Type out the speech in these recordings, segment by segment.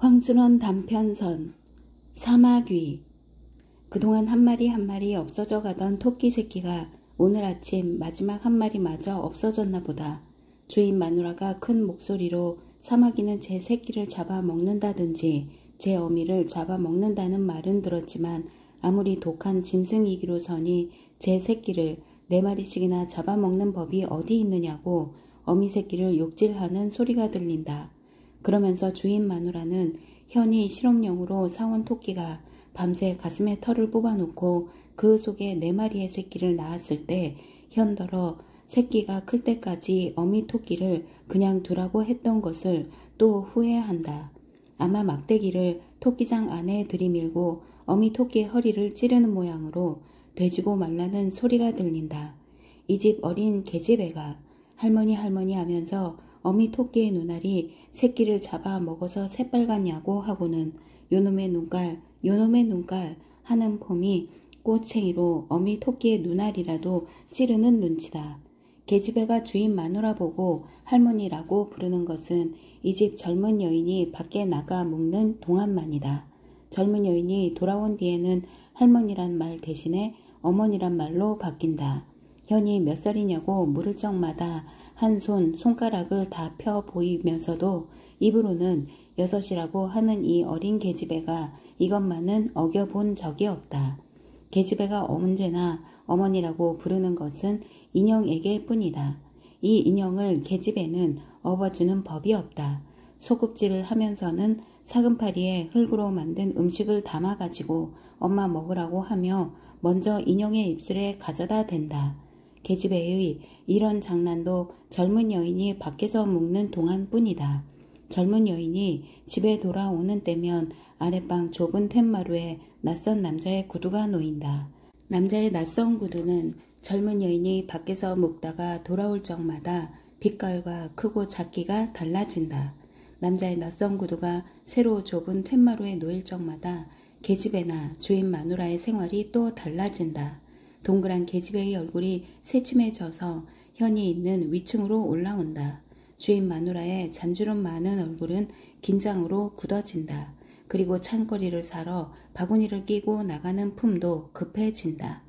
황순원 단편선 사마귀. 그동안 한 마리 한 마리 없어져 가던 토끼 새끼가 오늘 아침 마지막 한 마리마저 없어졌나 보다. 주인 마누라가 큰 목소리로 사마귀는 제 새끼를 잡아먹는다든지 제 어미를 잡아먹는다는 말은 들었지만 아무리 독한 짐승이기로서니 제 새끼를 4마리씩이나 잡아먹는 법이 어디 있느냐고 어미 새끼를 욕질하는 소리가 들린다. 그러면서 주인 마누라는 현이 실험용으로 사온 토끼가 밤새 가슴에 털을 뽑아놓고 그 속에 4마리의 새끼를 낳았을 때 현더러 새끼가 클 때까지 어미 토끼를 그냥 두라고 했던 것을 또 후회한다. 아마 막대기를 토끼장 안에 들이밀고 어미 토끼의 허리를 찌르는 모양으로 돼지고 말라는 소리가 들린다. 이 집 어린 계집애가 할머니 하면서 어미 토끼의 눈알이 새끼를 잡아 먹어서 새빨갛냐고 하고는 요놈의 눈깔 하는 폼이 꼬챙이로 어미 토끼의 눈알이라도 찌르는 눈치다. 계집애가 주인 마누라 보고 할머니라고 부르는 것은 이 집 젊은 여인이 밖에 나가 묵는 동안만이다. 젊은 여인이 돌아온 뒤에는 할머니란 말 대신에 어머니란 말로 바뀐다. 현이 몇 살이냐고 물을 적마다 한 손가락을 다 펴 보이면서도 입으로는 6이라고 하는 이 어린 계집애가 이것만은 어겨본 적이 없다. 계집애가 언제나 어머니라고 부르는 것은 인형에게 뿐이다. 이 인형을 계집애는 업어주는 법이 없다. 소꿉질을 하면서는 사금파리에 흙으로 만든 음식을 담아가지고 엄마 먹으라고 하며 먼저 인형의 입술에 가져다 댄다. 계집애의 이런 장난도 젊은 여인이 밖에서 묵는 동안뿐이다. 젊은 여인이 집에 돌아오는 때면 아랫방 좁은 툇마루에 낯선 남자의 구두가 놓인다. 남자의 낯선 구두는 젊은 여인이 밖에서 묵다가 돌아올 적마다 빛깔과 크고 작기가 달라진다. 남자의 낯선 구두가 새로 좁은 툇마루에 놓일 적마다 계집애나 주인 마누라의 생활이 또 달라진다. 동그란 계집애의 얼굴이 새침해져서 현이 있는 위층으로 올라온다. 주인 마누라의 잔주름 많은 얼굴은 긴장으로 굳어진다. 그리고 찬거리를 사러 바구니를 끼고 나가는 품도 급해진다.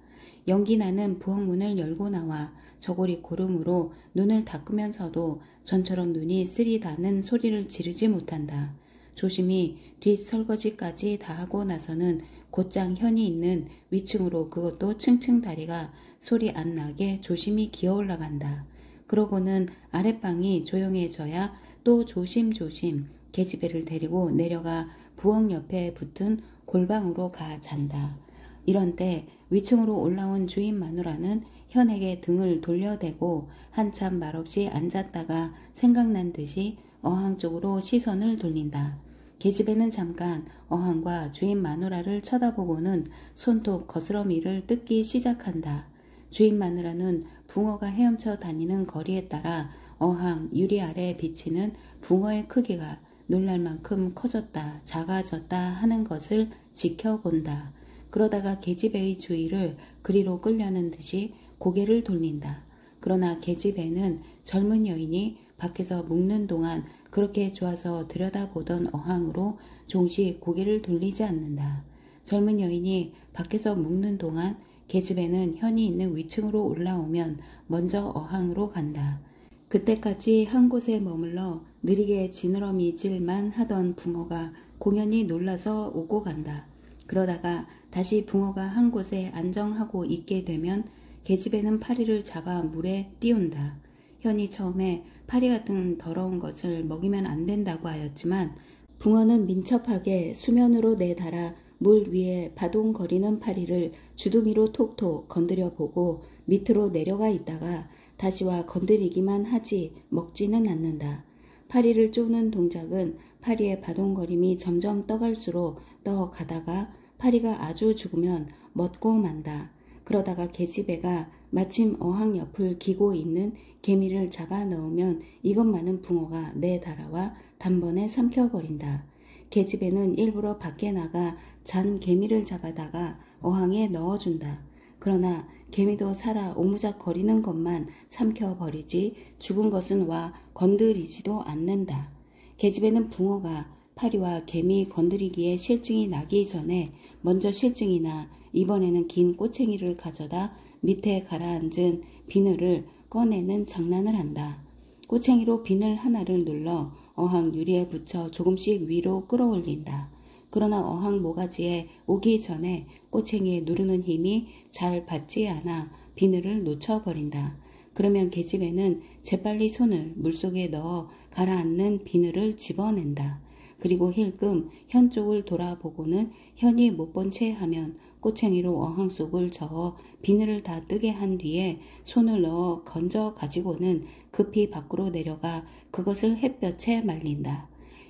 연기나는 부엌문을 열고 나와 저고리 고름으로 눈을 닦으면서도 전처럼 눈이 쓰리다는 소리를 지르지 못한다. 조심히 뒷설거지까지 다 하고 나서는 곧장 현이 있는 위층으로, 그것도 층층 다리가 소리 안 나게 조심히 기어 올라간다. 그러고는 아랫방이 조용해져야 또 조심조심 계집애를 데리고 내려가 부엌 옆에 붙은 골방으로 가 잔다. 이런 때 위층으로 올라온 주인 마누라는 현에게 등을 돌려대고 한참 말없이 앉았다가 생각난 듯이 어항 쪽으로 시선을 돌린다. 계집애는 잠깐 어항과 주인 마누라를 쳐다보고는 손톱 거스러미를 뜯기 시작한다. 주인 마누라는 붕어가 헤엄쳐 다니는 거리에 따라 어항 유리 아래 비치는 붕어의 크기가 놀랄 만큼 커졌다 작아졌다 하는 것을 지켜본다. 그러다가 계집애의 주의를 그리로 끌려는 듯이 고개를 돌린다. 그러나 계집애는 젊은 여인이 밖에서 묵는 동안 그렇게 좋아서 들여다보던 어항으로 종시 고개를 돌리지 않는다. 젊은 여인이 밖에서 묵는 동안 계집애는 현이 있는 위층으로 올라오면 먼저 어항으로 간다. 그때까지 한 곳에 머물러 느리게 지느러미질만 하던 붕어가 공연히 놀라서 오고 간다. 그러다가 다시 붕어가 한 곳에 안정하고 있게 되면 계집애는 파리를 잡아 물에 띄운다. 현이 처음에 파리 같은 더러운 것을 먹이면 안 된다고 하였지만 붕어는 민첩하게 수면으로 내달아 물 위에 바동거리는 파리를 주둥이로 톡톡 건드려 보고 밑으로 내려가 있다가 다시와 건드리기만 하지 먹지는 않는다. 파리를 쪼는 동작은 파리의 바동거림이 점점 떠갈수록 떠가다가 파리가 아주 죽으면 멎고 만다. 그러다가 계집애가 마침 어항 옆을 기고 있는 개미를 잡아 넣으면 이것만은 붕어가 내달아와 단번에 삼켜버린다. 계집애는 일부러 밖에 나가 잔 개미를 잡아다가 어항에 넣어준다. 그러나 개미도 살아 오무작거리는 것만 삼켜버리지 죽은 것은 와 건드리지도 않는다. 계집애는 붕어가 파리와 개미 건드리기에 실증이 나기 전에 먼저 실증이 나 이번에는 긴 꼬챙이를 가져다 밑에 가라앉은 비늘을 꺼내는 장난을 한다. 꼬챙이로 비늘 하나를 눌러 어항 유리에 붙여 조금씩 위로 끌어올린다. 그러나 어항 모가지에 오기 전에 꼬챙이에 누르는 힘이 잘 받지 않아 비늘을 놓쳐버린다. 그러면 계집애는 재빨리 손을 물속에 넣어 가라앉는 비늘을 집어낸다. 그리고 힐끔 현 쪽을 돌아보고는 현이 못 본 채 하면 꼬챙이로 어항 속을 저어 비늘을 다 뜨게 한 뒤에 손을 넣어 건져 가지고는 급히 밖으로 내려가 그것을 햇볕에 말린다.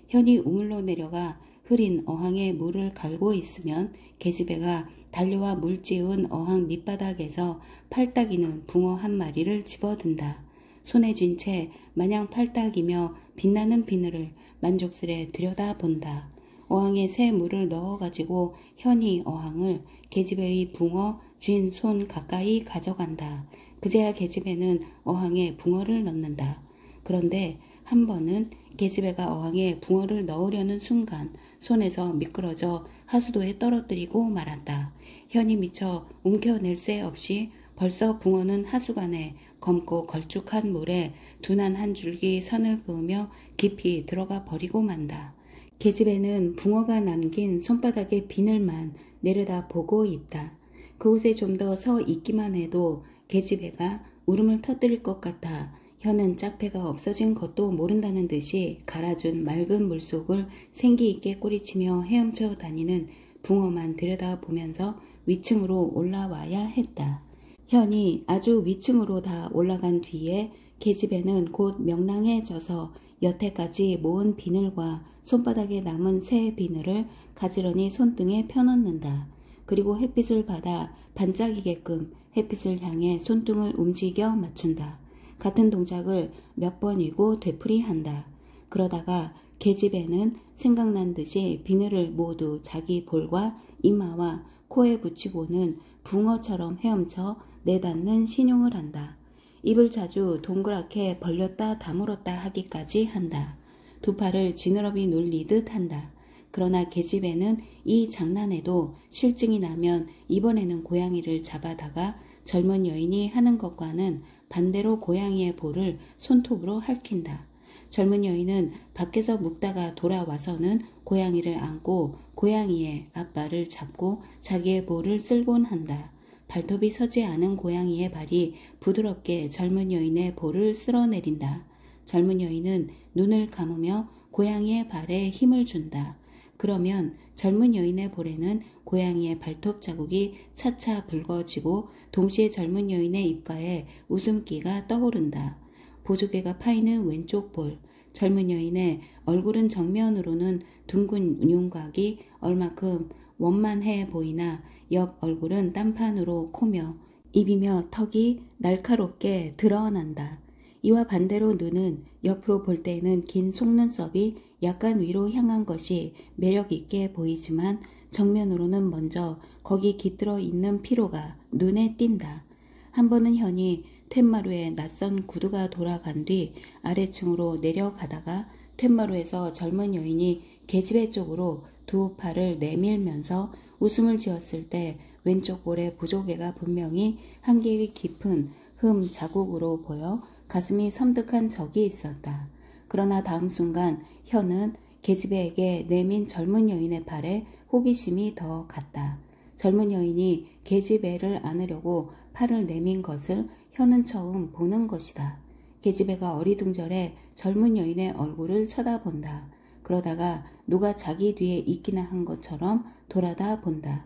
현이 우물로 내려가 흐린 어항에 물을 갈고 있으면 계집애가 달려와 물 찌운 어항 밑바닥에서 팔딱이는 붕어 한 마리를 집어든다. 손에 쥔 채 마냥 팔딱이며 빛나는 비늘을 만족스레 들여다본다. 어항에 새 물을 넣어가지고 현이 어항을 계집애의 붕어 쥔 손 가까이 가져간다. 그제야 계집애는 어항에 붕어를 넣는다. 그런데 한 번은 계집애가 어항에 붕어를 넣으려는 순간 손에서 미끄러져 하수도에 떨어뜨리고 말았다. 현이 미처 움켜낼 새 없이 벌써 붕어는 하수관에 검고 걸쭉한 물에 둔한 한 줄기 선을 그으며 깊이 들어가 버리고 만다. 계집애는 붕어가 남긴 손바닥의 비늘만 내려다 보고 있다. 그곳에 좀 더 서 있기만 해도 계집애가 울음을 터뜨릴 것 같아 현은 짝패가 없어진 것도 모른다는 듯이 갈아준 맑은 물속을 생기 있게 꼬리치며 헤엄쳐 다니는 붕어만 들여다보면서 위층으로 올라와야 했다. 현이 아주 위층으로 다 올라간 뒤에 계집애는 곧 명랑해져서 여태까지 모은 비늘과 손바닥에 남은 새 비늘을 가지런히 손등에 펴넣는다. 그리고 햇빛을 받아 반짝이게끔 햇빛을 향해 손등을 움직여 맞춘다. 같은 동작을 몇 번이고 되풀이한다. 그러다가 계집애는 생각난 듯이 비늘을 모두 자기 볼과 이마와 코에 붙이고는 붕어처럼 헤엄쳐 내닫는 신용을 한다. 입을 자주 동그랗게 벌렸다 다물었다 하기까지 한다. 두 팔을 지느러미 놀리듯 한다. 그러나 계집애는 이 장난에도 실증이 나면 이번에는 고양이를 잡아다가 젊은 여인이 하는 것과는 반대로 고양이의 볼을 손톱으로 핥힌다. 젊은 여인은 밖에서 묵다가 돌아와서는 고양이를 안고 고양이의 앞발을 잡고 자기의 볼을 쓸곤 한다. 발톱이 서지 않은 고양이의 발이 부드럽게 젊은 여인의 볼을 쓸어내린다. 젊은 여인은 눈을 감으며 고양이의 발에 힘을 준다. 그러면 젊은 여인의 볼에는 고양이의 발톱 자국이 차차 붉어지고 동시에 젊은 여인의 입가에 웃음기가 떠오른다. 보조개가 파이는 왼쪽 볼, 젊은 여인의 얼굴은 정면으로는 둥근 윤곽이 얼마큼 원만해 보이나 옆 얼굴은 딴판으로 코며 입이며 턱이 날카롭게 드러난다. 이와 반대로 눈은 옆으로 볼 때에는 긴 속눈썹이 약간 위로 향한 것이 매력 있게 보이지만 정면으로는 먼저 거기 깃들어 있는 피로가 눈에 띈다. 한 번은 현이 툇마루에 낯선 구두가 돌아간 뒤 아래층으로 내려가다가 툇마루에서 젊은 여인이 계집애 쪽으로 두 팔을 내밀면서 웃음을 지었을 때 왼쪽 볼에 보조개가 분명히 한 개의 깊은 흠 자국으로 보여 가슴이 섬뜩한 적이 있었다. 그러나 다음 순간 현은 계집애에게 내민 젊은 여인의 팔에 호기심이 더 갔다. 젊은 여인이 계집애를 안으려고 팔을 내민 것을 현은 처음 보는 것이다. 계집애가 어리둥절해 젊은 여인의 얼굴을 쳐다본다. 그러다가 누가 자기 뒤에 있기나 한 것처럼 돌아다 본다.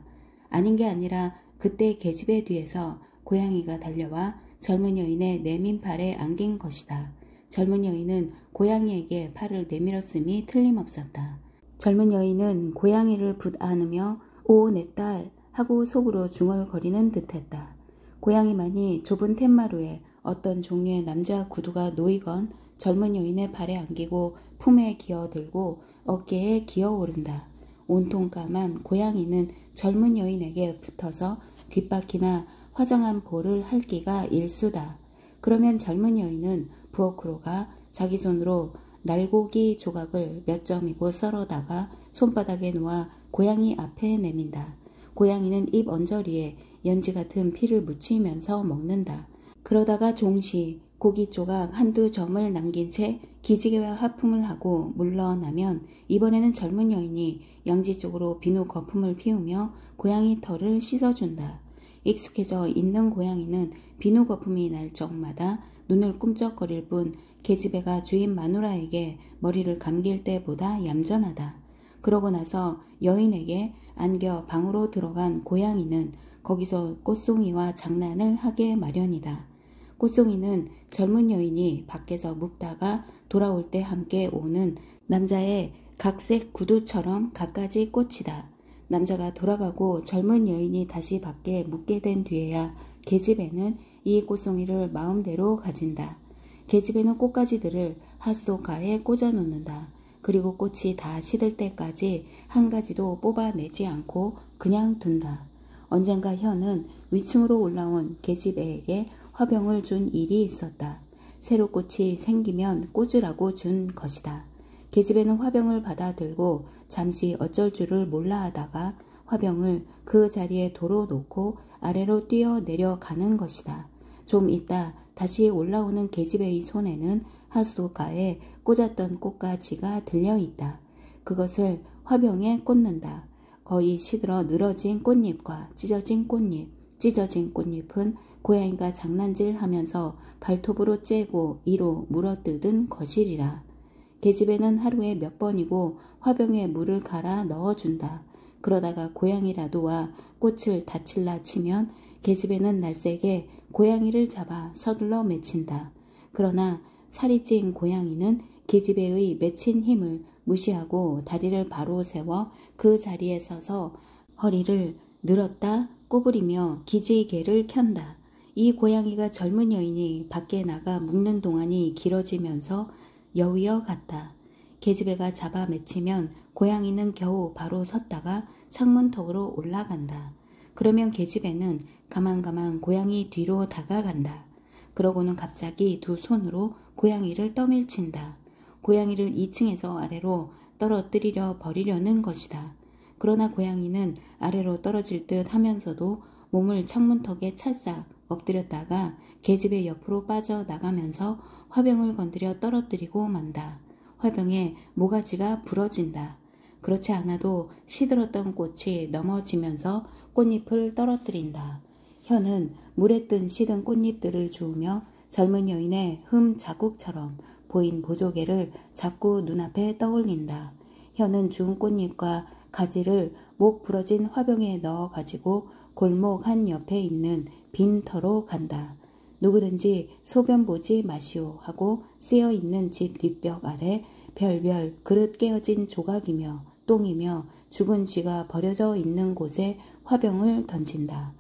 아닌 게 아니라 그때 계집애 뒤에서 고양이가 달려와 젊은 여인의 내민 팔에 안긴 것이다. 젊은 여인은 고양이에게 팔을 내밀었음이 틀림없었다. 젊은 여인은 고양이를 붙안으며 오 내 딸 하고 속으로 중얼거리는 듯했다. 고양이만이 좁은 툇마루에 어떤 종류의 남자 구두가 놓이건 젊은 여인의 발에 안기고 품에 기어들고 어깨에 기어오른다. 온통 까만 고양이는 젊은 여인에게 붙어서 귓바퀴나 화장한 볼을 핥기가 일수다. 그러면 젊은 여인은 부엌으로 가 자기 손으로 날고기 조각을 몇 점이고 썰어다가 손바닥에 놓아 고양이 앞에 내민다. 고양이는 입 언저리에 연지 같은 피를 묻히면서 먹는다. 그러다가 종시 고기 조각 한두 점을 남긴 채 기지개와 하품을 하고 물러나면 이번에는 젊은 여인이 양지 쪽으로 비누 거품을 피우며 고양이 털을 씻어준다. 익숙해져 있는 고양이는 비누 거품이 날 적마다 눈을 꿈쩍거릴 뿐 계집애가 주인 마누라에게 머리를 감길 때보다 얌전하다. 그러고 나서 여인에게 안겨 방으로 들어간 고양이는 거기서 꽃송이와 장난을 하게 마련이다. 꽃송이는 젊은 여인이 밖에서 묵다가 돌아올 때 함께 오는 남자의 각색 구두처럼 갖가지 꽃이다. 남자가 돌아가고 젊은 여인이 다시 밖에 묵게 된 뒤에야 계집애는 이 꽃송이를 마음대로 가진다. 계집애는 꽃가지들을 하수도가에 꽂아 놓는다. 그리고 꽃이 다 시들 때까지 한 가지도 뽑아내지 않고 그냥 둔다. 언젠가 현은 위층으로 올라온 계집애에게 화병을 준 일이 있었다. 새로 꽃이 생기면 꽂으라고 준 것이다. 계집애는 화병을 받아 들고 잠시 어쩔 줄을 몰라 하다가 화병을 그 자리에 도로 놓고 아래로 뛰어 내려가는 것이다. 좀 있다 다시 올라오는 계집애의 손에는 하수도가에 꽂았던 꽃가지가 들려있다. 그것을 화병에 꽂는다. 거의 시들어 늘어진 꽃잎과 찢어진 꽃잎은 고양이가 장난질하면서 발톱으로 째고 이로 물어뜯은 것이리라. 계집애는 하루에 몇 번이고 화병에 물을 갈아 넣어준다. 그러다가 고양이라도 와 꽃을 다칠라 치면 계집애는 날쌔게 고양이를 잡아 서둘러 맺힌다. 그러나 살이 찐 고양이는 계집애의 맺힌 힘을 무시하고 다리를 바로 세워 그 자리에 서서 허리를 늘었다 꼬부리며 기지개를 켠다. 이 고양이가 젊은 여인이 밖에 나가 묵는 동안이 길어지면서 여위어 갔다. 계집애가 잡아 맺히면 고양이는 겨우 바로 섰다가 창문턱으로 올라간다. 그러면 계집애는 가만가만 고양이 뒤로 다가간다. 그러고는 갑자기 두 손으로 고양이를 떠밀친다. 고양이를 2층에서 아래로 떨어뜨리려 버리려는 것이다. 그러나 고양이는 아래로 떨어질 듯 하면서도 몸을 창문턱에 찰싹 엎드렸다가 계집애 옆으로 빠져나가면서 화병을 건드려 떨어뜨리고 만다. 화병에 모가지가 부러진다. 그렇지 않아도 시들었던 꽃이 넘어지면서 꽃잎을 떨어뜨린다. 현은 물에 뜬 시든 꽃잎들을 주우며 젊은 여인의 흠 자국처럼 보인 보조개를 자꾸 눈앞에 떠올린다. 현은 주운 꽃잎과 가지를 목 부러진 화병에 넣어 가지고 골목 한 옆에 있는 빈터로 간다. 누구든지 소변 보지 마시오 하고 쓰여 있는 집 뒷벽 아래 별별 그릇 깨어진 조각이며 똥이며 죽은 쥐가 버려져 있는 곳에 화병을 던진다.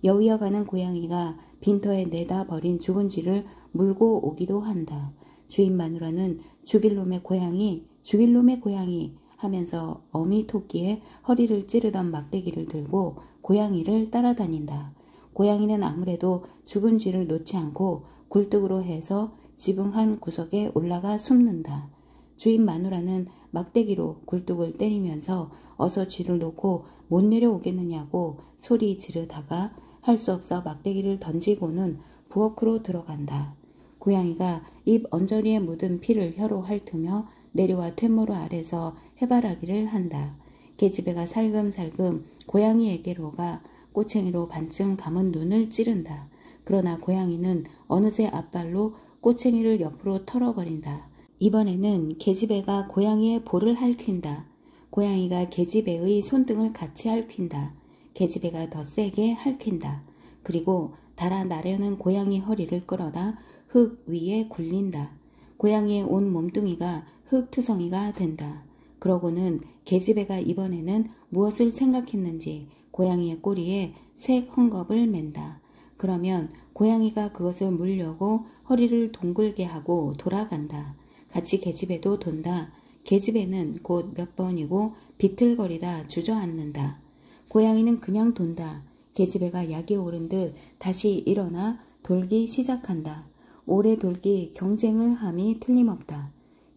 여위어 가는 고양이가 빈터에 내다 버린 죽은 쥐를 물고 오기도 한다. 주인 마누라는 죽일 놈의 고양이 하면서 어미 토끼의 허리를 찌르던 막대기를 들고 고양이를 따라다닌다. 고양이는 아무래도 죽은 쥐를 놓지 않고 굴뚝으로 해서 지붕 한 구석에 올라가 숨는다. 주인 마누라는 막대기로 굴뚝을 때리면서 어서 쥐를 놓고 못 내려오겠느냐고 소리 지르다가 할 수 없어 막대기를 던지고는 부엌으로 들어간다. 고양이가 입 언저리에 묻은 피를 혀로 핥으며 내려와 퇴모로 아래서 해바라기를 한다. 계집애가 살금살금 고양이에게로 가 꼬챙이로 반쯤 감은 눈을 찌른다. 그러나 고양이는 어느새 앞발로 꼬챙이를 옆으로 털어버린다. 이번에는 계집애가 고양이의 볼을 핥힌다. 고양이가 계집애의 손등을 같이 핥힌다. 계집애가 더 세게 핥힌다. 그리고 달아나려는 고양이 허리를 끌어다 흙 위에 굴린다. 고양이의 온 몸뚱이가 흙투성이가 된다. 그러고는 계집애가 이번에는 무엇을 생각했는지 고양이의 꼬리에 색 헝겊을 맨다. 그러면 고양이가 그것을 물려고 허리를 동글게 하고 돌아간다. 같이 계집애도 돈다. 계집애는 곧 몇 번이고 비틀거리다 주저앉는다. 고양이는 그냥 돈다. 계집애가 약이 오른 듯 다시 일어나 돌기 시작한다. 오래 돌기 경쟁을 함이 틀림없다.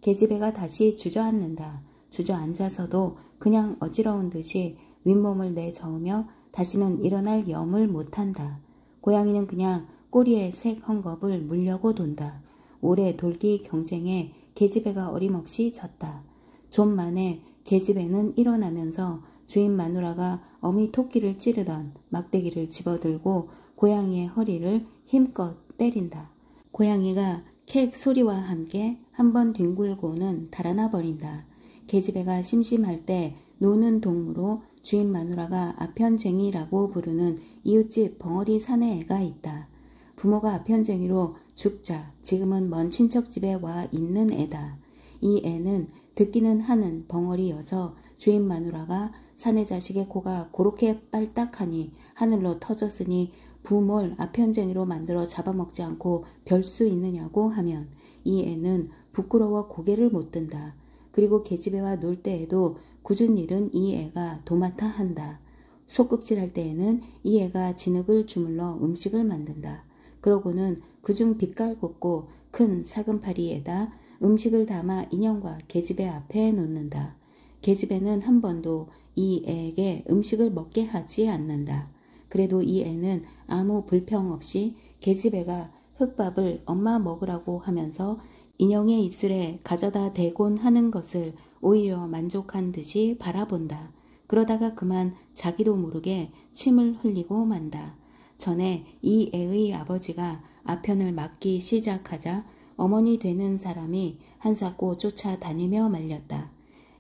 계집애가 다시 주저앉는다. 주저앉아서도 그냥 어지러운 듯이 윗몸을 내저으며 다시는 일어날 염을 못한다. 고양이는 그냥 꼬리에 색 헝겊을 물려고 돈다. 올해 돌기 경쟁에 계집애가 어림없이 졌다. 좀 만에 계집애는 일어나면서 주인 마누라가 어미 토끼를 찌르던 막대기를 집어들고 고양이의 허리를 힘껏 때린다. 고양이가 캑 소리와 함께 한번 뒹굴고는 달아나 버린다. 계집애가 심심할 때 노는 동무로 주인 마누라가 아편쟁이라고 부르는 이웃집 벙어리 사내애가 있다. 부모가 아편쟁이로 죽자 지금은 먼 친척집에 와 있는 애다. 이 애는 듣기는 하는 벙어리여서 주인 마누라가 사내 자식의 코가 고렇게 빨딱하니 하늘로 터졌으니 부몰 아편쟁이로 만들어 잡아먹지 않고 별 수 있느냐고 하면 이 애는 부끄러워 고개를 못 든다. 그리고 계집애와 놀 때에도 굳은 일은 이 애가 도맡아 한다. 소꿉질할 때에는 이 애가 진흙을 주물러 음식을 만든다. 그러고는 그중 빛깔 곱고 큰 사금파리에다 음식을 담아 인형과 계집애 앞에 놓는다. 계집애는 한 번도 이 애에게 음식을 먹게 하지 않는다. 그래도 이 애는 아무 불평 없이 계집애가 흙밥을 엄마 먹으라고 하면서 인형의 입술에 가져다 대곤 하는 것을 오히려 만족한 듯이 바라본다. 그러다가 그만 자기도 모르게 침을 흘리고 만다. 전에 이 애의 아버지가 아편을 맞기 시작하자 어머니 되는 사람이 한사코 쫓아다니며 말렸다.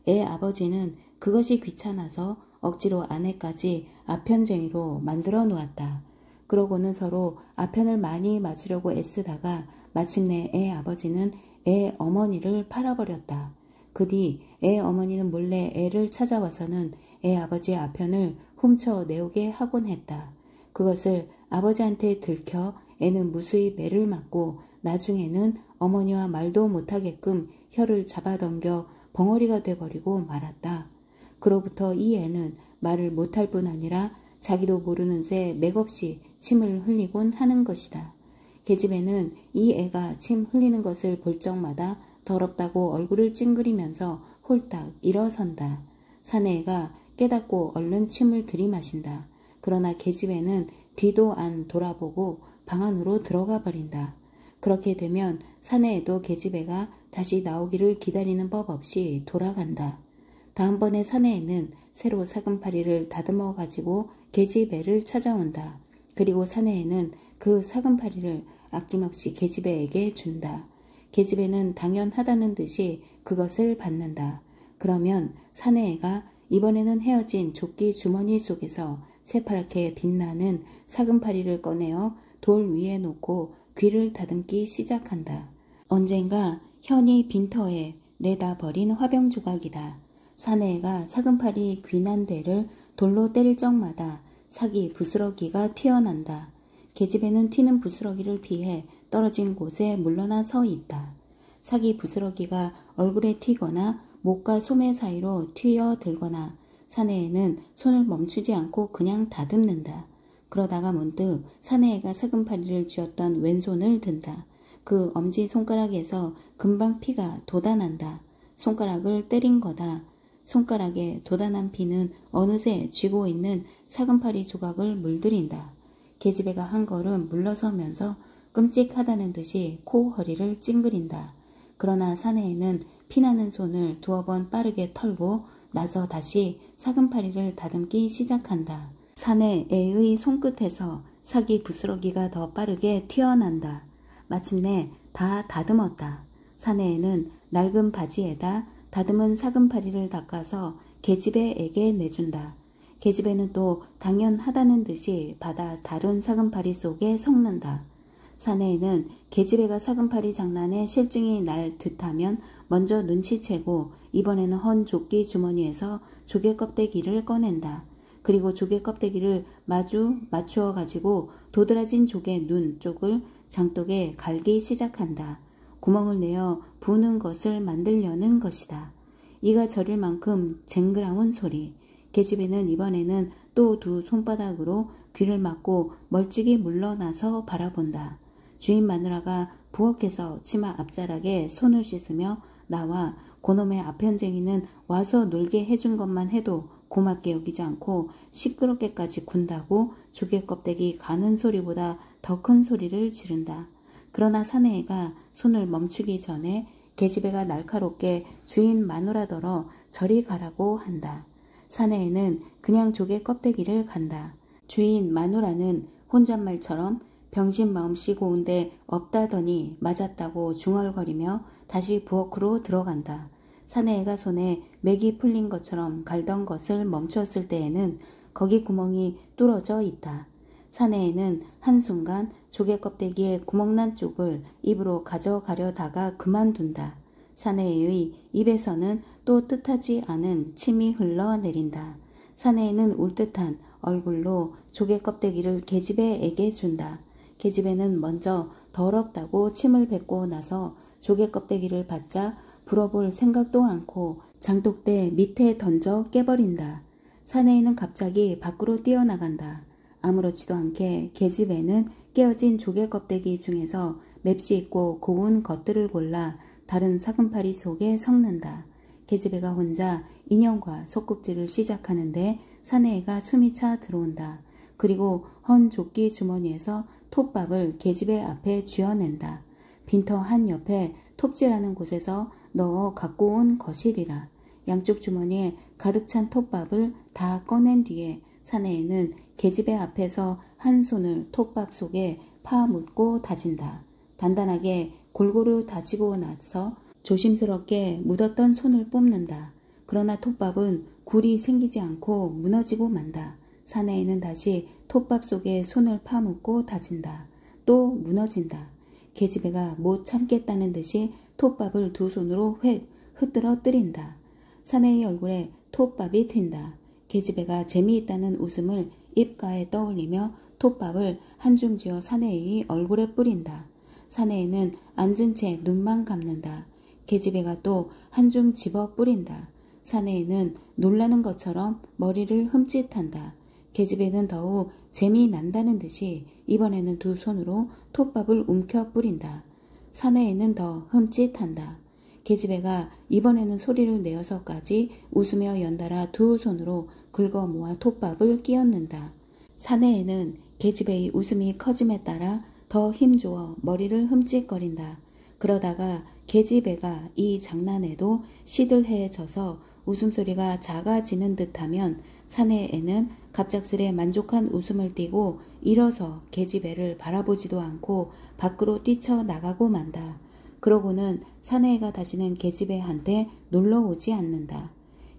애 아버지는 그것이 귀찮아서 억지로 아내까지 아편쟁이로 만들어 놓았다. 그러고는 서로 아편을 많이 맞으려고 애쓰다가 마침내 애 아버지는 애 어머니를 팔아버렸다. 그 뒤 애 어머니는 몰래 애를 찾아와서는 애 아버지의 아편을 훔쳐 내오게 하곤 했다. 그것을 아버지한테 들켜 애는 무수히 매를 맞고 나중에는 어머니와 말도 못하게끔 혀를 잡아당겨 벙어리가 돼버리고 말았다. 그로부터 이 애는 말을 못할 뿐 아니라 자기도 모르는 새 맥없이 침을 흘리곤 하는 것이다. 계집애는 이 애가 침 흘리는 것을 볼 적마다 더럽다고 얼굴을 찡그리면서 홀딱 일어선다. 사내애가 깨닫고 얼른 침을 들이마신다. 그러나 계집애는 뒤도 안 돌아보고 방 안으로 들어가 버린다. 그렇게 되면 사내애도 계집애가 다시 나오기를 기다리는 법 없이 돌아간다. 다음번에 사내애는 새로 사금파리를 다듬어 가지고 계집애를 찾아온다. 그리고 사내애는 그 사금파리를 아낌없이 계집애에게 준다. 계집애는 당연하다는 듯이 그것을 받는다. 그러면 사내애가 이번에는 헤어진 조끼 주머니 속에서 새파랗게 빛나는 사금파리를 꺼내어 돌 위에 놓고 귀를 다듬기 시작한다. 언젠가 현이 빈터에 내다 버린 화병 조각이다. 사내애가 사금파리 귀난 데를 돌로 때릴 적마다 사기 부스러기가 튀어난다. 계집애는 튀는 부스러기를 피해 떨어진 곳에 물러나 서 있다. 사기 부스러기가 얼굴에 튀거나 목과 소매 사이로 튀어들거나 사내애는 손을 멈추지 않고 그냥 다듬는다. 그러다가 문득 사내애가 사금파리를 쥐었던 왼손을 든다. 그 엄지손가락에서 금방 피가 돋아난다. 손가락을 때린 거다. 손가락에 돋아난 피는 어느새 쥐고 있는 사금파리 조각을 물들인다. 계집애가 한 걸음 물러서면서 끔찍하다는 듯이 코 허리를 찡그린다. 그러나 사내애는 피나는 손을 두어 번 빠르게 털고 나서 다시 사금파리를 다듬기 시작한다. 사내애의 손끝에서 사기 부스러기가 더 빠르게 튀어난다. 마침내 다 다듬었다. 사내애는 낡은 바지에다 다듬은 사금파리를 닦아서 계집애에게 내준다. 계집애는 또 당연하다는 듯이 받아 다른 사금파리 속에 섞는다. 사내애는 계집애가 사금파리 장난에 실증이 날 듯하면 먼저 눈치채고 이번에는 헌 조끼 주머니에서 조개 껍데기를 꺼낸다. 그리고 조개 껍데기를 맞추어 가지고 도드라진 조개 눈 쪽을 장독에 갈기 시작한다. 구멍을 내어 부는 것을 만들려는 것이다. 이가 저릴 만큼 쟁그라운 소리. 계집애는 이번에는 또 두 손바닥으로 귀를 막고 멀찍이 물러나서 바라본다. 주인 마누라가 부엌에서 치마 앞자락에 손을 씻으며 나와 고놈의 아편쟁이는 와서 놀게 해준 것만 해도 고맙게 여기지 않고 시끄럽게까지 군다고 조개 껍데기 가는 소리보다 더 큰 소리를 지른다. 그러나 사내애가 손을 멈추기 전에 계집애가 날카롭게 주인 마누라더러 저리 가라고 한다. 사내애는 그냥 조개 껍데기를 간다. 주인 마누라는 혼잣말처럼 병신 마음씨 고운데 없다더니 맞았다고 중얼거리며 다시 부엌으로 들어간다. 사내애가 손에 맥이 풀린 것처럼 갈던 것을 멈추었을 때에는 거기 구멍이 뚫어져 있다. 사내애는 한순간 조개 껍데기에 구멍난 쪽을 입으로 가져가려다가 그만둔다. 사내애의 입에서는 또 뜻하지 않은 침이 흘러내린다. 사내애는 울듯한 얼굴로 조개 껍데기를 계집애에게 준다. 계집애는 먼저 더럽다고 침을 뱉고 나서 조개 껍데기를 받자 불어볼 생각도 않고 장독대 밑에 던져 깨버린다. 사내애는 갑자기 밖으로 뛰어나간다. 아무렇지도 않게 계집애는 깨어진 조개 껍데기 중에서 맵시 있고 고운 것들을 골라 다른 사금파리 속에 섞는다. 계집애가 혼자 인형과 솥국질을 시작하는데 사내애가 숨이 차 들어온다. 그리고 헌 조끼 주머니에서 톱밥을 계집애 앞에 쥐어낸다. 빈터 한 옆에 톱질하는 곳에서 넣어 갖고 온 것이리라. 양쪽 주머니에 가득 찬 톱밥을 다 꺼낸 뒤에 사내애는 계집애 앞에서 한 손을 톱밥 속에 파묻고 다진다. 단단하게 골고루 다지고 나서 조심스럽게 묻었던 손을 뽑는다. 그러나 톱밥은 굴이 생기지 않고 무너지고 만다. 사내애는 다시 톱밥 속에 손을 파묻고 다진다. 또 무너진다. 계집애가 못 참겠다는 듯이 톱밥을 두 손으로 획 흐트러뜨린다. 사내의 얼굴에 톱밥이 튄다. 계집애가 재미있다는 웃음을 입가에 떠올리며 톱밥을 한 줌 쥐어 사내의 얼굴에 뿌린다. 사내에는 앉은 채 눈만 감는다. 계집애가 또 한 줌 집어 뿌린다. 사내에는 놀라는 것처럼 머리를 흠칫한다. 계집애는 더욱 재미난다는 듯이 이번에는 두 손으로 톱밥을 움켜 뿌린다. 사내에는 더 흠칫한다. 계집애가 이번에는 소리를 내어서까지 웃으며 연달아 두 손으로 긁어 모아 톱밥을 끼얹는다. 사내에는 계집애의 웃음이 커짐에 따라 더 힘주어 머리를 흠칫거린다. 그러다가 계집애가 이 장난에도 시들해져서 웃음소리가 작아지는 듯하면 사내애는 갑작스레 만족한 웃음을 띠고 일어서 계집애를 바라보지도 않고 밖으로 뛰쳐나가고 만다. 그러고는 사내애가 다시는 계집애한테 놀러오지 않는다.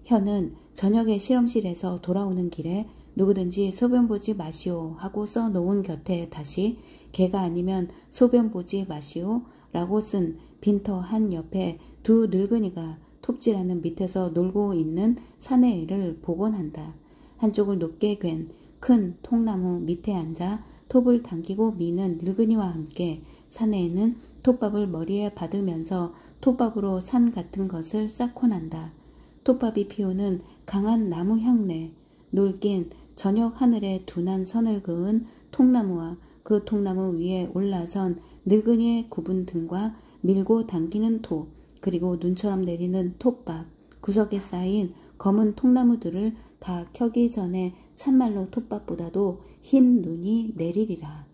현은 저녁에 실험실에서 돌아오는 길에 누구든지 소변 보지 마시오 하고 써놓은 곁에 다시 개가 아니면 소변 보지 마시오 라고 쓴 빈터 한 옆에 두 늙은이가 톱질하는 밑에서 놀고 있는 사내애를 보곤 한다. 한쪽을 높게 괜 큰 통나무 밑에 앉아 톱을 당기고 미는 늙은이와 함께 사내애는 톱밥을 머리에 받으면서 톱밥으로 산 같은 것을 쌓고 난다. 톱밥이 피우는 강한 나무 향내, 놀긴 저녁 하늘에 둔한 선을 그은 통나무와 그 통나무 위에 올라선 늙은이의 굽은 등과 밀고 당기는 톱, 그리고 눈처럼 내리는 톱밥, 구석에 쌓인 검은 통나무들을 다 켜기 전에 참말로 톱밥보다도 흰 눈이 내리리라.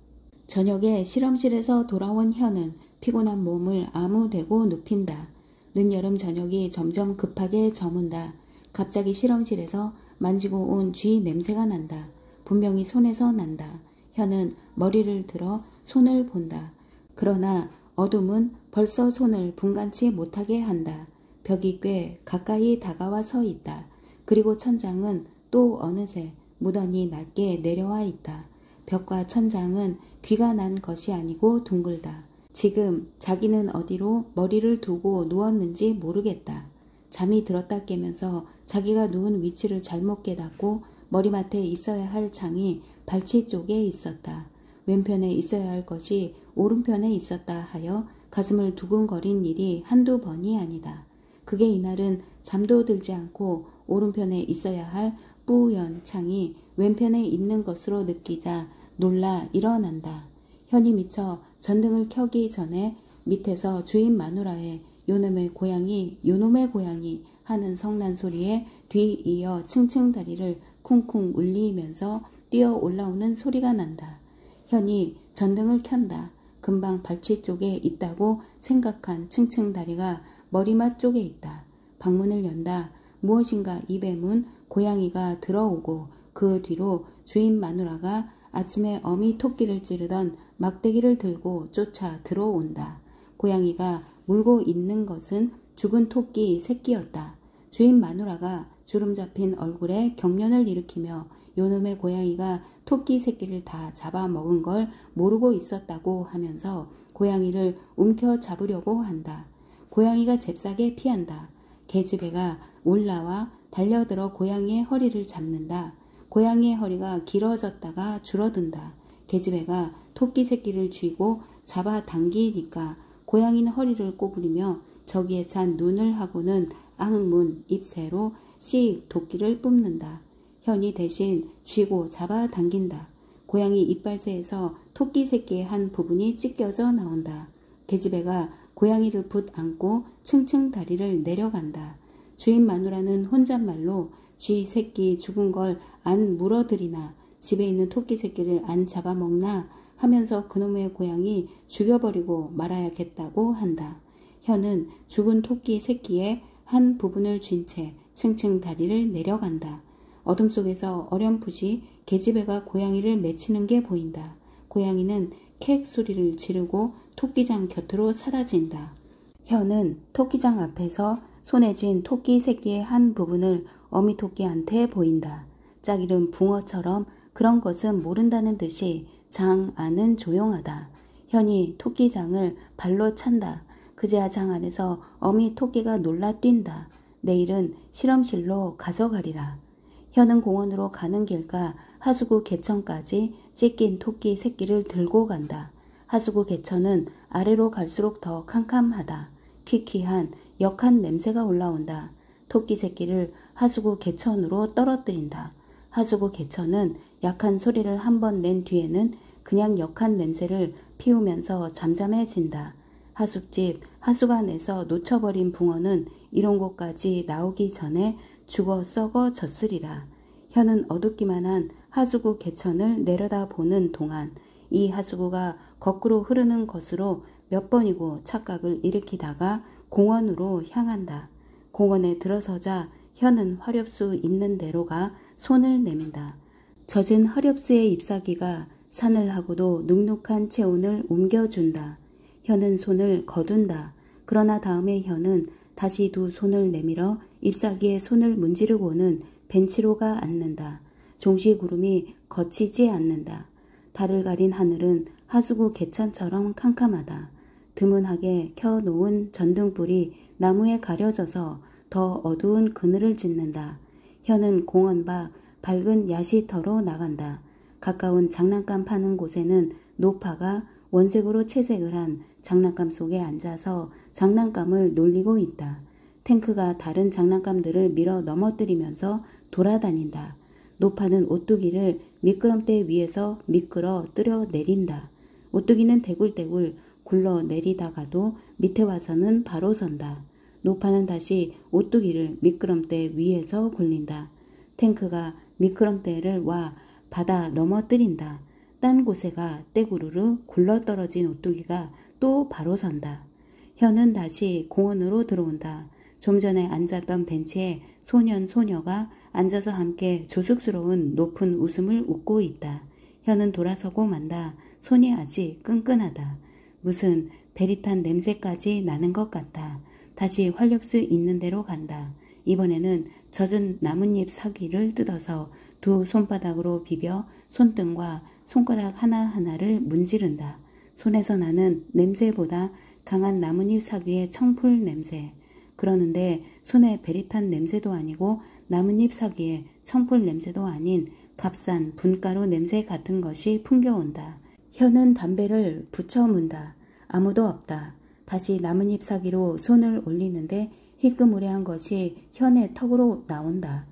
저녁에 실험실에서 돌아온 현은 피곤한 몸을 아무대고 눕힌다. 늦여름 저녁이 점점 급하게 저문다. 갑자기 실험실에서 만지고 온 쥐 냄새가 난다. 분명히 손에서 난다. 현은 머리를 들어 손을 본다. 그러나 어둠은 벌써 손을 분간치 못하게 한다. 벽이 꽤 가까이 다가와 서 있다. 그리고 천장은 또 어느새 무던히 낮게 내려와 있다. 벽과 천장은 귀가 난 것이 아니고 둥글다. 지금 자기는 어디로 머리를 두고 누웠는지 모르겠다. 잠이 들었다 깨면서 자기가 누운 위치를 잘못 깨닫고 머리맡에 있어야 할 창이 발치 쪽에 있었다. 왼편에 있어야 할 것이 오른편에 있었다 하여 가슴을 두근거린 일이 한두 번이 아니다. 그게 이날은 잠도 들지 않고 오른편에 있어야 할 뿌연 창이 왼편에 있는 것으로 느끼자 놀라 일어난다. 현이 미처 전등을 켜기 전에 밑에서 주인 마누라의 요놈의 고양이 요놈의 고양이 하는 성난 소리에 뒤이어 층층다리를 쿵쿵 울리면서 뛰어 올라오는 소리가 난다. 현이 전등을 켠다. 금방 발치 쪽에 있다고 생각한 층층다리가 머리맡 쪽에 있다. 방문을 연다. 무엇인가 입에 문 고양이가 들어오고 그 뒤로 주인 마누라가 아침에 어미 토끼를 찌르던 막대기를 들고 쫓아 들어온다. 고양이가 물고 있는 것은 죽은 토끼 새끼였다. 주인 마누라가 주름 잡힌 얼굴에 경련을 일으키며 요놈의 고양이가 토끼 새끼를 다 잡아먹은 걸 모르고 있었다고 하면서 고양이를 움켜 잡으려고 한다. 고양이가 잽싸게 피한다. 계집애가 올라와 달려들어 고양이의 허리를 잡는다. 고양이의 허리가 길어졌다가 줄어든다. 계집애가 토끼 새끼를 쥐고 잡아당기니까 고양이는 허리를 꼬부리며 저기에 찬 눈을 하고는 앙문 잎새로 씩 도끼를 뿜는다. 현이 대신 쥐고 잡아당긴다. 고양이 이빨새에서 토끼 새끼의 한 부분이 찢겨져 나온다. 계집애가 고양이를 붙 안고 층층 다리를 내려간다. 주인 마누라는 혼잣말로 쥐 새끼 죽은 걸 안 물어들이나 집에 있는 토끼 새끼를 안 잡아먹나 하면서 그놈의 고양이 죽여버리고 말아야겠다고 한다. 현은 죽은 토끼 새끼의 한 부분을 쥔 채 층층 다리를 내려간다. 어둠 속에서 어렴풋이 계집애가 고양이를 맺히는 게 보인다. 고양이는 캑 소리를 지르고 토끼장 곁으로 사라진다. 현은 토끼장 앞에서 손에 쥔 토끼 새끼의 한 부분을 어미 토끼한테 보인다. 짝이른 붕어처럼 그런 것은 모른다는 듯이 장 안은 조용하다. 현이 토끼장을 발로 찬다. 그제야 장 안에서 어미 토끼가 놀라 뛴다. 내일은 실험실로 가져가리라. 현은 공원으로 가는 길가 하수구 개천까지 찢긴 토끼 새끼를 들고 간다. 하수구 개천은 아래로 갈수록 더 캄캄하다. 퀴퀴한 역한 냄새가 올라온다. 토끼 새끼를 하수구 개천으로 떨어뜨린다. 하수구 개천은 약한 소리를 한번 낸 뒤에는 그냥 역한 냄새를 피우면서 잠잠해진다. 하숙집 하수관에서 놓쳐버린 붕어는 이런 곳까지 나오기 전에 죽어 썩어 졌으리라. 현은 어둡기만 한 하수구 개천을 내려다보는 동안 이 하수구가 거꾸로 흐르는 것으로 몇 번이고 착각을 일으키다가 공원으로 향한다. 공원에 들어서자 현은 화렵수 있는 데로 가 손을 내민다. 젖은 화렵수의 잎사귀가 사늘하고도 눅눅한 체온을 옮겨준다. 현은 손을 거둔다. 그러나 다음에 현은 다시 두 손을 내밀어 잎사귀에 손을 문지르고는 벤치로가 앉는다. 종시구름이 거치지 않는다. 달을 가린 하늘은 하수구 개천처럼 캄캄하다. 드문하게 켜놓은 전등불이 나무에 가려져서 더 어두운 그늘을 짓는다. 현은 공원 밖 밝은 야시터로 나간다. 가까운 장난감 파는 곳에는 노파가 원색으로 채색을 한 장난감 속에 앉아서 장난감을 놀리고 있다. 탱크가 다른 장난감들을 밀어 넘어뜨리면서 돌아다닌다. 노파는 오뚜기를 미끄럼대 위에서 미끄러 뜨려 내린다. 오뚜기는 대굴대굴 굴러 내리다가도 밑에 와서는 바로 선다. 노파는 다시 오뚜기를 미끄럼대 위에서 굴린다. 탱크가 미끄럼대를 와 받아 넘어뜨린다. 딴 곳에가 떼구르르 굴러떨어진 오뚜기가 또 바로 선다. 현은 다시 공원으로 들어온다. 좀 전에 앉았던 벤치에 소년 소녀가 앉아서 함께 조숙스러운 높은 웃음을 웃고 있다. 현은 돌아서고 만다. 손이 아직 끈끈하다. 무슨 베릿한 냄새까지 나는 것 같다. 다시 활력수 있는 데로 간다. 이번에는 젖은 나뭇잎 사귀를 뜯어서 두 손바닥으로 비벼 손등과 손가락 하나하나를 문지른다. 손에서 나는 냄새보다 강한 나뭇잎 사귀의 청풀 냄새. 그러는데 손에 베릿한 냄새도 아니고 나뭇잎 사귀의 청풀 냄새도 아닌 값싼 분가루 냄새 같은 것이 풍겨온다. 현은 담배를 붙여 문다. 아무도 없다. 다시 나뭇잎 사귀로 손을 올리는데 희끄무레한 것이 현의 턱으로 나온다.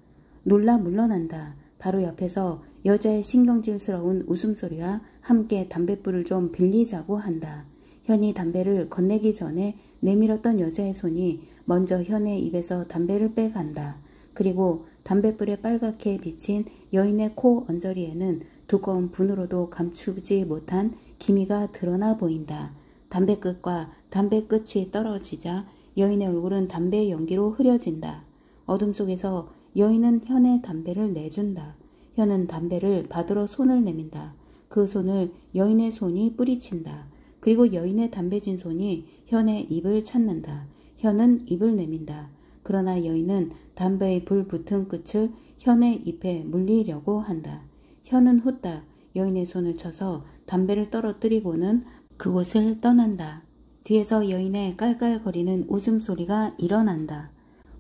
놀라 물러난다. 바로 옆에서 여자의 신경질스러운 웃음소리와 함께 담뱃불을 좀 빌리자고 한다. 현이 담배를 건네기 전에 내밀었던 여자의 손이 먼저 현의 입에서 담배를 빼간다. 그리고 담뱃불에 빨갛게 비친 여인의 코 언저리에는 두꺼운 분으로도 감추지 못한 기미가 드러나 보인다. 담배 끝과 담배 끝이 떨어지자 여인의 얼굴은 담배 연기로 흐려진다. 어둠 속에서 여인은 현의 담배를 내준다. 현은 담배를 받으러 손을 내민다. 그 손을 여인의 손이 뿌리친다. 그리고 여인의 담배진 손이 현의 입을 찾는다. 현은 입을 내민다. 그러나 여인은 담배의 불 붙은 끝을 현의 잎에 물리려고 한다. 현은 후딱 여인의 손을 쳐서 담배를 떨어뜨리고는 그곳을 떠난다. 뒤에서 여인의 깔깔거리는 웃음소리가 일어난다.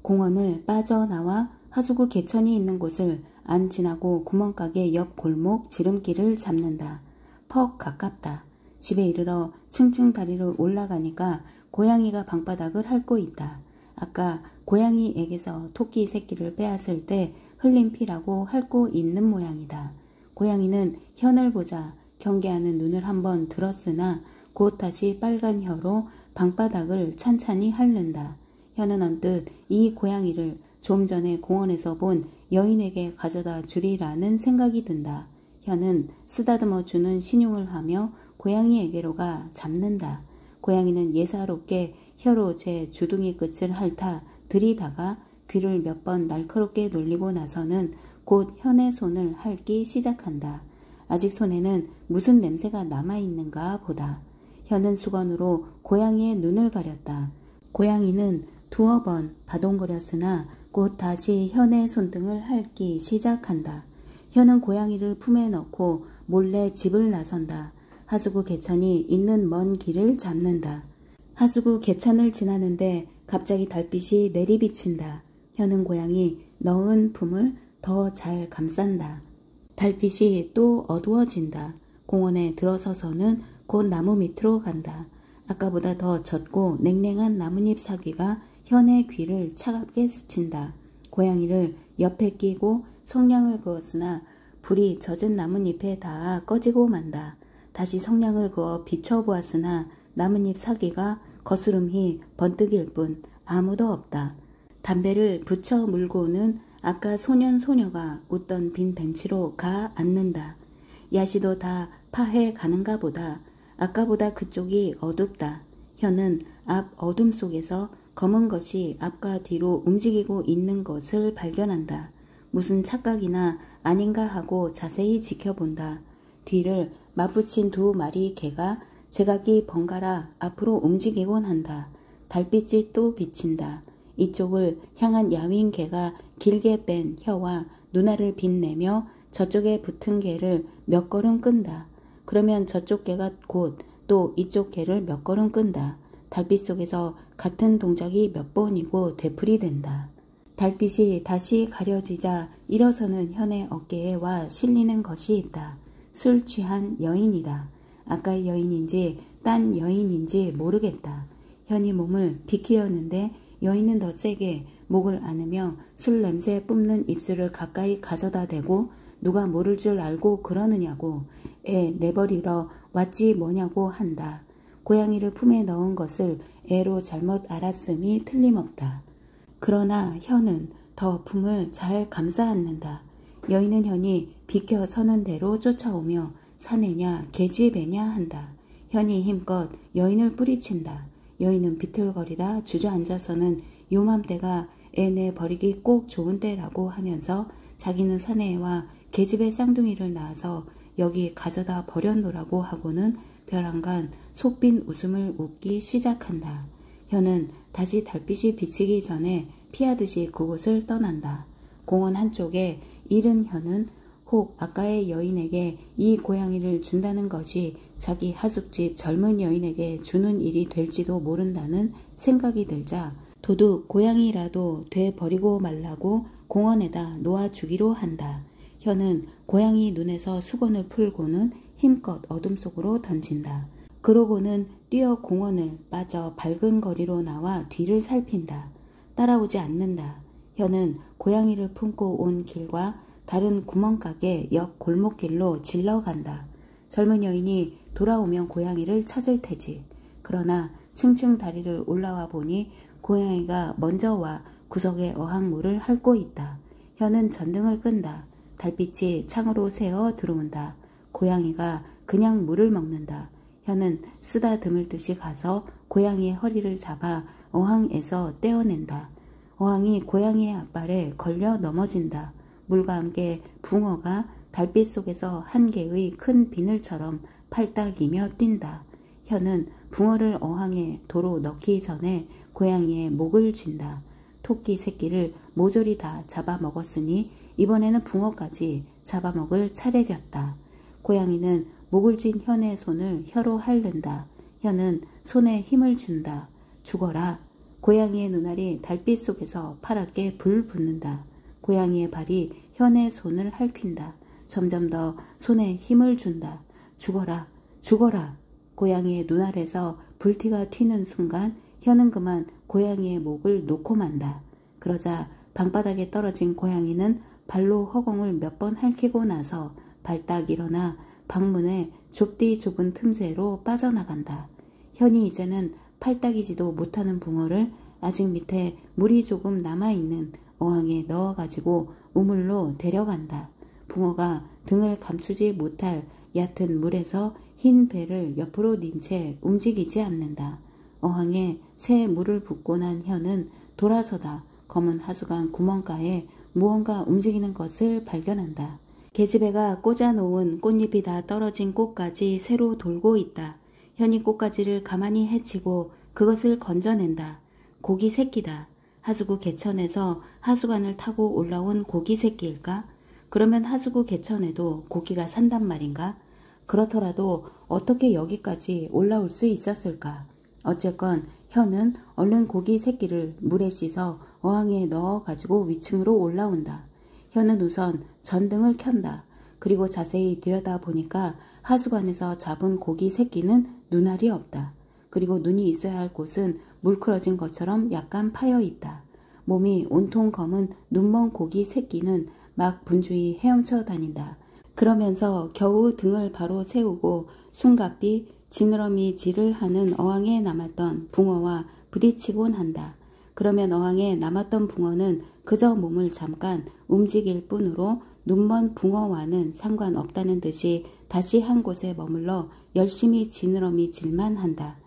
공원을 빠져나와 하수구 개천이 있는 곳을 안 지나고 구멍가게 옆 골목 지름길을 잡는다. 퍽 가깝다. 집에 이르러 층층 다리를 올라가니까 고양이가 방바닥을 핥고 있다. 아까 고양이에게서 토끼 새끼를 빼앗을 때 흘린 피라고 핥고 있는 모양이다. 고양이는 현을 보자 경계하는 눈을 한번 들었으나 곧 다시 빨간 혀로 방바닥을 찬찬히 핥는다. 현은 언뜻 이 고양이를 좀 전에 공원에서 본 여인에게 가져다 주리라는 생각이 든다. 현은 쓰다듬어 주는 신용을 하며 고양이에게로 가 잡는다. 고양이는 예사롭게 혀로 제 주둥이 끝을 핥아 들이다가 귀를 몇 번 날카롭게 놀리고 나서는 곧 현의 손을 핥기 시작한다. 아직 손에는 무슨 냄새가 남아있는가 보다. 현은 수건으로 고양이의 눈을 가렸다. 고양이는 두어 번 바동거렸으나 곧 다시 현의 손등을 핥기 시작한다. 현은 고양이를 품에 넣고 몰래 집을 나선다. 하수구 개천이 있는 먼 길을 잡는다. 하수구 개천을 지나는데 갑자기 달빛이 내리비친다. 현은 고양이 넣은 품을 더 잘 감싼다. 달빛이 또 어두워진다. 공원에 들어서서는 곧 나무 밑으로 간다. 아까보다 더 젖고 냉랭한 나뭇잎 사귀가 현의 귀를 차갑게 스친다. 고양이를 옆에 끼고 성냥을 그었으나 불이 젖은 나뭇잎에 닿아 꺼지고 만다. 다시 성냥을 그어 비춰보았으나 나뭇잎 사귀가 거스름히 번뜩일 뿐 아무도 없다. 담배를 붙여 물고는 아까 소년 소녀가 웃던 빈 벤치로 가 앉는다. 야시도 다 파해 가는가 보다. 아까보다 그쪽이 어둡다. 현은 앞 어둠 속에서 검은 것이 앞과 뒤로 움직이고 있는 것을 발견한다. 무슨 착각이나 아닌가 하고 자세히 지켜본다. 뒤를 맞붙인 두 마리 개가 제각기 번갈아 앞으로 움직이곤 한다. 달빛이 또 비친다. 이쪽을 향한 야윈 개가 길게 뺀 혀와 눈알을 빛내며 저쪽에 붙은 개를 몇 걸음 끈다. 그러면 저쪽 개가 곧 또 이쪽 개를 몇 걸음 끈다. 달빛 속에서 같은 동작이 몇 번이고 되풀이된다. 달빛이 다시 가려지자 일어서는 현의 어깨에 와 실리는 것이 있다. 술 취한 여인이다. 아까의 여인인지 딴 여인인지 모르겠다. 현이 몸을 비키려는데 여인은 더 세게 목을 안으며 술 냄새 뿜는 입술을 가까이 가져다 대고 누가 모를 줄 알고 그러느냐고 애 내버리러 왔지 뭐냐고 한다. 고양이를 품에 넣은 것을 애로 잘못 알았음이 틀림없다. 그러나 현은 더 품을 잘 감싸 안는다. 여인은 현이 비켜 서는 대로 쫓아오며 사내냐 계집애냐 한다. 현이 힘껏 여인을 뿌리친다. 여인은 비틀거리다 주저앉아서는 요맘때가 애 내버리기 꼭 좋은 때라고 하면서 자기는 사내와 계집애 쌍둥이를 낳아서 여기 가져다 버려놓으라고 하고는 벼랑간 속빈 웃음을 웃기 시작한다. 현은 다시 달빛이 비치기 전에 피하듯이 그곳을 떠난다. 공원 한쪽에 이른 현은 혹 아까의 여인에게 이 고양이를 준다는 것이 자기 하숙집 젊은 여인에게 주는 일이 될지도 모른다는 생각이 들자 도둑 고양이라도 돼 버리고 말라고 공원에다 놓아주기로 한다. 현은 고양이 눈에서 수건을 풀고는 힘껏 어둠 속으로 던진다. 그러고는 뛰어 공원을 빠져 밝은 거리로 나와 뒤를 살핀다. 따라오지 않는다. 현은 고양이를 품고 온 길과 다른 구멍가게 옆 골목길로 질러간다. 젊은 여인이 돌아오면 고양이를 찾을 테지. 그러나 층층 다리를 올라와 보니 고양이가 먼저 와 구석에 어항물을 핥고 있다. 혀는 전등을 끈다. 달빛이 창으로 새어 들어온다. 고양이가 그냥 물을 먹는다. 혀는 쓰다듬을 듯이 가서 고양이의 허리를 잡아 어항에서 떼어낸다. 어항이 고양이의 앞발에 걸려 넘어진다. 물과 함께 붕어가 달빛 속에서 한 개의 큰 비늘처럼 팔딱이며 뛴다. 혀는 붕어를 어항에 도로 넣기 전에 고양이의 목을 쥔다. 토끼 새끼를 모조리 다 잡아먹었으니 이번에는 붕어까지 잡아먹을 차례렸다. 고양이는 목을 쥔 현의 손을 혀로 핥는다. 혀는 손에 힘을 준다. 죽어라. 고양이의 눈알이 달빛 속에서 파랗게 불붙는다. 고양이의 발이 현의 손을 핥힌다. 점점 더 손에 힘을 준다. 죽어라. 죽어라. 고양이의 눈알에서 불티가 튀는 순간 혀는 그만 고양이의 목을 놓고 만다. 그러자 방바닥에 떨어진 고양이는 발로 허공을 몇 번 핥히고 나서 발딱 일어나 방문의 좁디 좁은 틈새로 빠져나간다. 현이 이제는 팔딱이지도 못하는 붕어를 아직 밑에 물이 조금 남아있는 어항에 넣어가지고 우물로 데려간다. 붕어가 등을 감추지 못할 얕은 물에서 흰 배를 옆으로 닌 채 움직이지 않는다. 어항에 새 물을 붓고 난 혀는 돌아서다 검은 하수관 구멍가에 무언가 움직이는 것을 발견한다. 계집애가 꽂아놓은 꽃잎이 다 떨어진 꽃까지 새로 돌고 있다. 현이 꽃가지를 가만히 헤치고 그것을 건져낸다. 고기 새끼다. 하수구 개천에서 하수관을 타고 올라온 고기 새끼일까? 그러면 하수구 개천에도 고기가 산단 말인가? 그렇더라도 어떻게 여기까지 올라올 수 있었을까? 어쨌건 현은 얼른 고기 새끼를 물에 씻어 어항에 넣어 가지고 위층으로 올라온다. 현은 우선 전등을 켠다. 그리고 자세히 들여다보니까 하수관에서 잡은 고기 새끼는 눈알이 없다. 그리고 눈이 있어야 할 곳은 물크러진 것처럼 약간 파여 있다. 몸이 온통 검은 눈먼 고기 새끼는 막 분주히 헤엄쳐 다닌다. 그러면서 겨우 등을 바로 세우고 숨가삐 지느러미 질을 하는 어항에 남았던 붕어와 부딪히곤 한다. 그러면 어항에 남았던 붕어는 그저 몸을 잠깐 움직일 뿐으로 눈먼 붕어와는 상관없다는 듯이 다시 한 곳에 머물러 열심히 지느러미 질만 한다.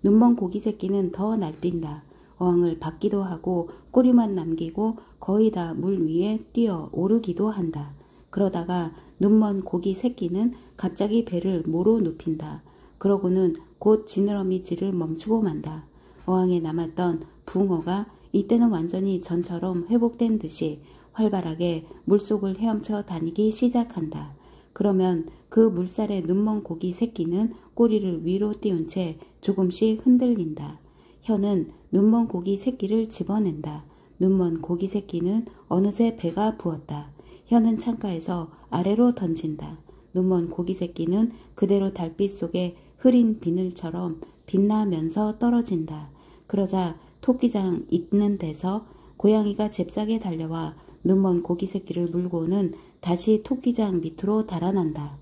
눈먼 고기 새끼는 더 날뛴다. 어항을 밟기도 하고 꼬리만 남기고 거의 다 물 위에 뛰어 오르기도 한다. 그러다가 눈먼 고기 새끼는 갑자기 배를 모로 눕힌다. 그러고는 곧 지느러미질을 멈추고 만다. 어항에 남았던 붕어가 이때는 완전히 전처럼 회복된 듯이 활발하게 물속을 헤엄쳐 다니기 시작한다. 그러면 그 물살에 눈먼 고기 새끼는 꼬리를 위로 띄운 채 조금씩 흔들린다. 혀는 눈먼 고기 새끼를 집어낸다. 눈먼 고기 새끼는 어느새 배가 부었다. 혀는 창가에서 아래로 던진다. 눈먼 고기 새끼는 그대로 달빛 속에 흐린 비늘처럼 빛나면서 떨어진다. 그러자 토끼장 있는 데서 고양이가 잽싸게 달려와 눈먼 고기 새끼를 물고는 다시 토끼장 밑으로 달아난다.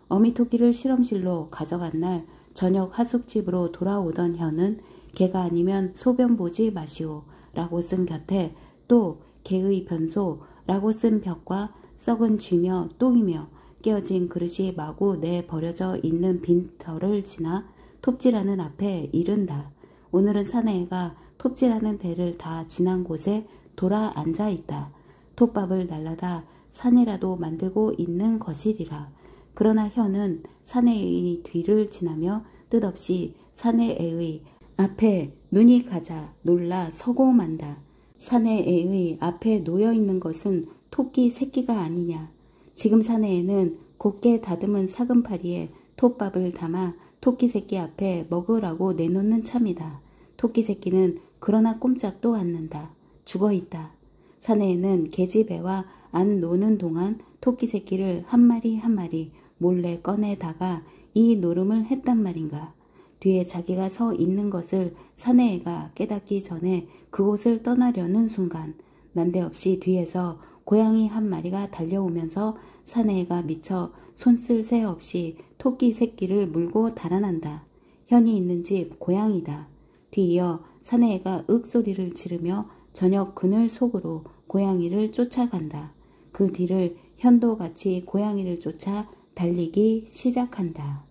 어미 토끼를 실험실로 가져간 날 저녁 하숙집으로 돌아오던 혀는 개가 아니면 소변 보지 마시오 라고 쓴 곁에 또 개의 변소 라고 쓴 벽과 썩은 쥐며 똥이며 깨어진 그릇이 마구 내버려져 있는 빈터를 지나 톱질하는 앞에 이른다. 오늘은 사내가 톱질하는 대를 다 지난 곳에 돌아 앉아 있다. 톱밥을 날라다 사내라도 만들고 있는 것이리라. 그러나 혀는 사내의 뒤를 지나며 뜻없이 사내애의 앞에 눈이 가자 놀라 서고 만다. 사내애의 앞에 놓여있는 것은 토끼 새끼가 아니냐. 지금 사내에는 곱게 다듬은 사금파리에 톱밥을 담아 토끼 새끼 앞에 먹으라고 내놓는 참이다. 토끼 새끼는 그러나 꼼짝도 않는다. 죽어있다. 사내에는 계집애와 안 노는 동안 토끼 새끼를 한 마리 한 마리 몰래 꺼내다가 이 노름을 했단 말인가. 뒤에 자기가 서 있는 것을 사내애가 깨닫기 전에 그곳을 떠나려는 순간 난데없이 뒤에서 고양이 한 마리가 달려오면서 사내애가 미쳐 손쓸 새 없이 토끼 새끼를 물고 달아난다. 현이 있는 집 고양이다. 뒤이어 사내가 윽 소리를 지르며 저녁 그늘 속으로 고양이를 쫓아간다. 그 뒤를 현도같이 고양이를 쫓아 달리기 시작한다.